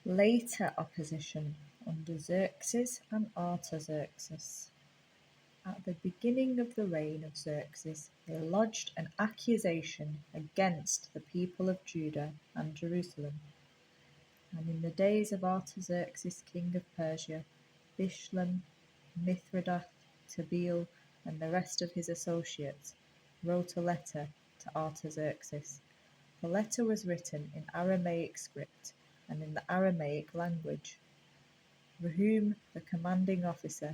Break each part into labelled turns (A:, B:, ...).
A: Later opposition under Xerxes and Artaxerxes. At the beginning of the reign of Xerxes, they lodged an accusation against the people of Judah and Jerusalem. And in the days of Artaxerxes, king of Persia, Bishlam, Mithridath, Tabeel, and the rest of his associates wrote a letter to Artaxerxes. The letter was written in Aramaic script and in the Aramaic language. Rehum, the commanding officer,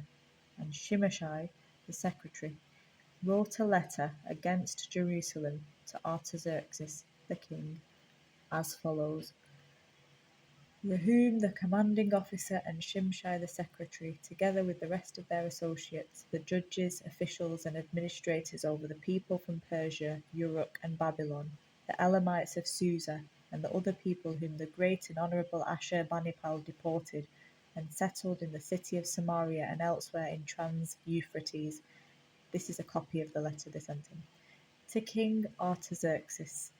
A: and Shimashai, the secretary, wrote a letter against Jerusalem to Artaxerxes, the king, as follows. Rehum, the commanding officer, and Shimshai, the secretary, together with the rest of their associates, the judges, officials, and administrators over the people from Persia, Uruk, and Babylon, the Elamites of Susa, and the other people whom the great and honourable Ashurbanipal deported, and settled in the city of Samaria and elsewhere in Trans-Euphrates. This is a copy of the letter they sent him. To King Artaxerxes.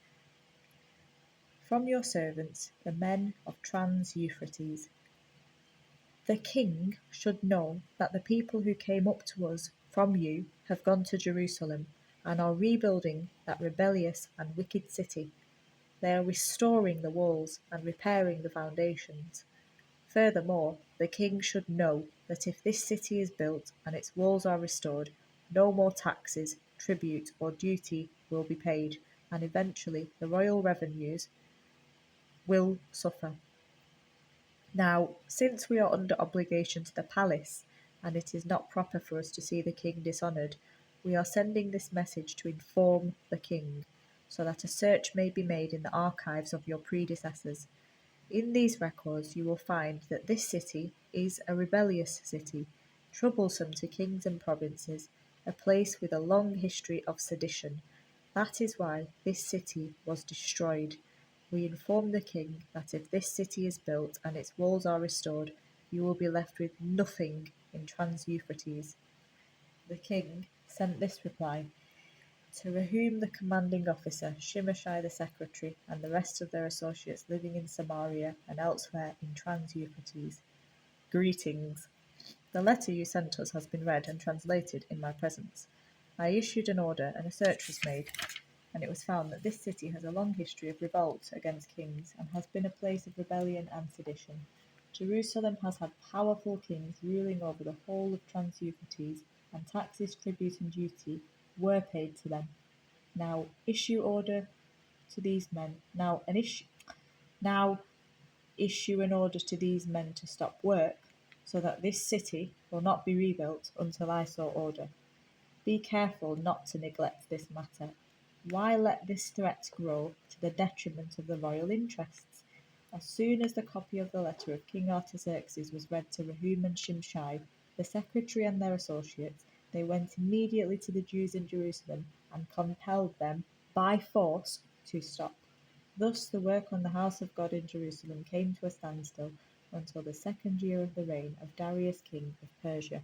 A: From your servants, the men of Trans-Euphrates. The king should know that the people who came up to us from you have gone to Jerusalem and are rebuilding that rebellious and wicked city. They are restoring the walls and repairing the foundations. Furthermore, the king should know that if this city is built and its walls are restored, no more taxes, tribute, or duty will be paid, and eventually the royal revenues will suffer. Now, since we are under obligation to the palace, and it is not proper for us to see the king dishonoured, we are sending this message to inform the king, so that a search may be made in the archives of your predecessors. In these records you will find that this city is a rebellious city, troublesome to kings and provinces, a place with a long history of sedition. That is why this city was destroyed. We inform the king that if this city is built and its walls are restored, you will be left with nothing in Trans-Euphrates. The king sent this reply. To Rehum the commanding officer, Shimashai the secretary, and the rest of their associates living in Samaria and elsewhere in Trans-Euphrates. Greetings. The letter you sent us has been read and translated in my presence. I issued an order and a search was made, and it was found that this city has a long history of revolt against kings and has been a place of rebellion and sedition. Jerusalem has had powerful kings ruling over the whole of Trans-Euphrates, and taxes, tribute, and duty were paid to them. Now issue order to these men. Now issue an order to these men to stop work, so that this city will not be rebuilt until I so order. Be careful not to neglect this matter. Why let this threat grow to the detriment of the royal interests? As soon as the copy of the letter of King Artaxerxes was read to Rehum and Shimshai, the secretary and their associates, they went immediately to the Jews in Jerusalem and compelled them by force to stop. Thus the work on the house of God in Jerusalem came to a standstill until the second year of the reign of Darius king of Persia.